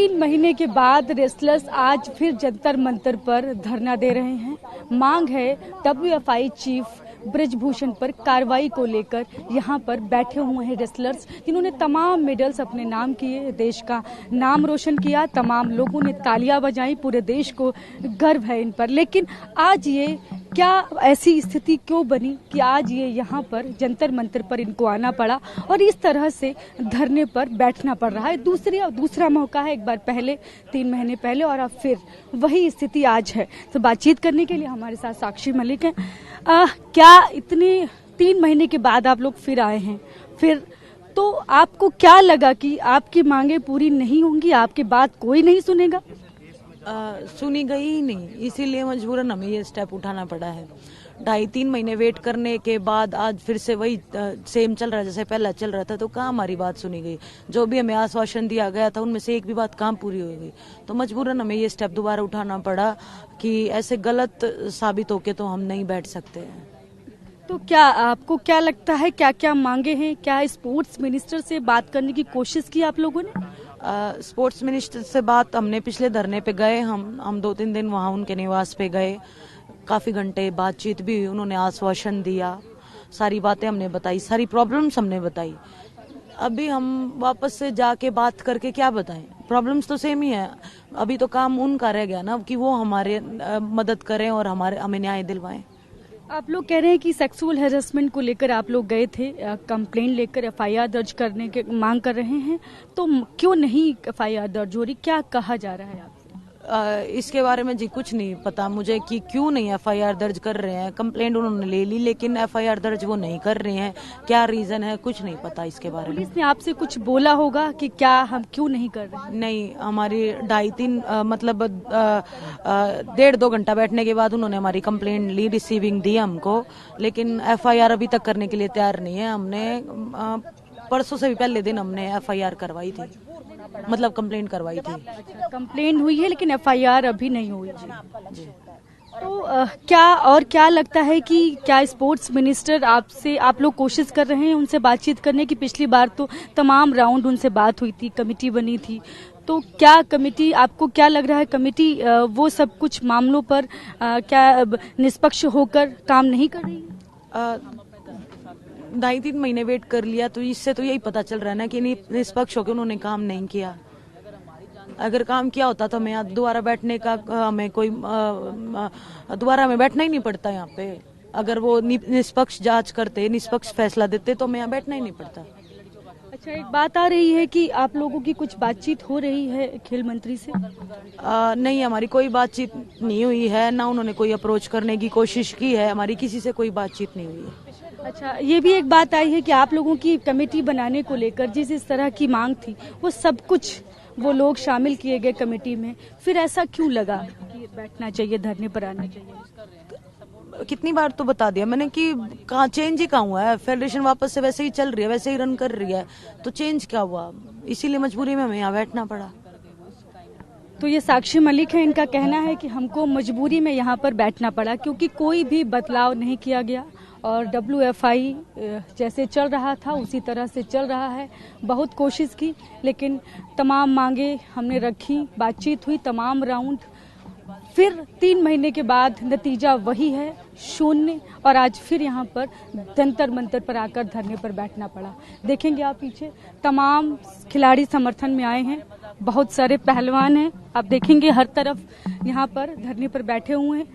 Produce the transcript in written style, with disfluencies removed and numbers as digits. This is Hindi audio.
3 महीने के बाद रेसलर्स आज फिर जंतर मंतर पर धरना दे रहे हैं। मांग है WFI चीफ ब्रिजभूषण पर कार्रवाई को लेकर यहाँ पर बैठे हुए हैं रेसलर्स, जिन्होंने तमाम मेडल्स अपने नाम किए, देश का नाम रोशन किया। तमाम लोगों ने तालियां बजाई, पूरे देश को गर्व है इन पर। लेकिन आज ये क्या ऐसी स्थिति क्यों बनी कि आज ये यहाँ पर जंतर मंतर पर इनको आना पड़ा और इस तरह से धरने पर बैठना पड़ रहा है। दूसरा मौका है, एक बार पहले 3 महीने पहले और अब फिर वही स्थिति आज है। तो बातचीत करने के लिए हमारे साथ साक्षी मलिक हैं। क्या इतने 3 महीने के बाद आप लोग फिर आए हैं, फिर तो आपको क्या लगा कि आपकी मांगे पूरी नहीं होंगी, आपकी बात कोई नहीं सुनेगा? सुनी गई ही नहीं, इसीलिए मजबूरन हमें ये स्टेप उठाना पड़ा है। 2.5-3 महीने वेट करने के बाद आज फिर से वही सेम चल रहा है जैसे पहला चल रहा था। तो कहाँ हमारी बात सुनी गई? जो भी हमें आश्वासन दिया गया था उनमें से एक भी बात कहाँ पूरी हो गई? तो मजबूरन हमें ये स्टेप दोबारा उठाना पड़ा कि ऐसे गलत साबित होके तो हम नहीं बैठ सकते हैं। तो क्या आपको क्या लगता है, क्या क्या मांगे हैं? क्या स्पोर्ट्स मिनिस्टर से बात करने की कोशिश की आप लोगों ने? स्पोर्ट्स मिनिस्टर से बात हमने पिछले धरने पे गए, हम 2-3 दिन वहाँ उनके निवास पे गए, काफी घंटे बातचीत भी हुई। उन्होंने आश्वासन दिया, सारी बातें हमने बताई, सारी प्रॉब्लम्स हमने बताई। अभी हम वापस से जाके बात करके क्या बताएं? प्रॉब्लम्स तो सेम ही है। अभी तो काम उनका रह गया ना कि वो हमारे मदद करें और हमें न्याय दिलवाएं। आप लोग कह रहे हैं कि सेक्सुअल हैरेसमेंट को लेकर आप लोग गए थे, कंप्लेंट लेकर FIR दर्ज करने के मांग कर रहे हैं, तो क्यों नहीं FIR दर्ज हो रही? क्या कहा जा रहा है आपसे? इसके बारे में जी कुछ नहीं पता मुझे कि क्यों नहीं FIR दर्ज कर रहे हैं। कंप्लेंट उन्होंने ले ली लेकिन FIR दर्ज वो नहीं कर रहे हैं। क्या रीजन है कुछ नहीं पता इसके बारे में। पुलिस ने आपसे कुछ बोला होगा कि क्या हम क्यों नहीं कर रहे हैं? नहीं, हमारी 2.5-3 मतलब 1.5-2 घंटा बैठने के बाद उन्होंने हमारी कंप्लेंट ली, रिसीविंग दी हमको, लेकिन FIR अभी तक करने के लिए तैयार नहीं है। हमने परसों से भी पहले दिन हमने FIR करवाई थी, मतलब कंप्लेंट करवाई थी। कंप्लेंट हुई है लेकिन FIR अभी नहीं हुई। जी। तो क्या लगता है कि क्या स्पोर्ट्स मिनिस्टर आपसे, आप लोग कोशिश कर रहे हैं उनसे बातचीत करने की? पिछली बार तो तमाम राउंड उनसे बात हुई थी, कमेटी बनी थी, तो क्या कमेटी, आपको क्या लग रहा है कमेटी वो सब कुछ मामलों पर क्या निष्पक्ष होकर काम नहीं कर रही है? 2.5-3 महीने वेट कर लिया तो इससे तो यही पता चल रहा है ना कि निष्पक्ष होकर उन्होंने काम नहीं किया। अगर काम किया होता तो हमें दोबारा बैठने का दोबारा हमें बैठना ही नहीं पड़ता यहाँ पे। अगर वो निष्पक्ष जांच करते, निष्पक्ष फैसला देते तो हमें यहाँ बैठना ही नहीं पड़ता। अच्छा, एक बात आ रही है कि आप लोगों की कुछ बातचीत हो रही है खेल मंत्री से? नहीं, हमारी कोई बातचीत नहीं हुई है, ना उन्होंने कोई अप्रोच करने की कोशिश की है। हमारी किसी से कोई बातचीत नहीं हुई है। अच्छा, ये भी एक बात आई है कि आप लोगों की कमेटी बनाने को लेकर जिस इस तरह की मांग थी वो सब कुछ वो लोग शामिल किए गए कमेटी में, फिर ऐसा क्यों लगा कि बैठना चाहिए, धरने पर आना चाहिए? कितनी बार तो बता दिया मैंने कि कहाँ चेंज ही कहाँ हुआ है। फेडरेशन वापस से वैसे ही चल रही है, वैसे ही रन कर रही है, तो चेंज क्या हुआ? इसीलिए मजबूरी में हमें यहाँ बैठना पड़ा। तो ये साक्षी मलिक है, इनका कहना है कि हमको मजबूरी में यहाँ पर बैठना पड़ा क्योंकि कोई भी बदलाव नहीं किया गया और WFI जैसे चल रहा था उसी तरह से चल रहा है। बहुत कोशिश की लेकिन तमाम मांगे हमने रखी, बातचीत हुई, तमाम राउंड, फिर 3 महीने के बाद नतीजा वही है, शून्य। और आज फिर यहाँ पर जंतर मंतर पर आकर धरने पर बैठना पड़ा। देखेंगे आप पीछे तमाम खिलाड़ी समर्थन में आए हैं, बहुत सारे पहलवान हैं, आप देखेंगे हर तरफ यहाँ पर धरने पर बैठे हुए हैं।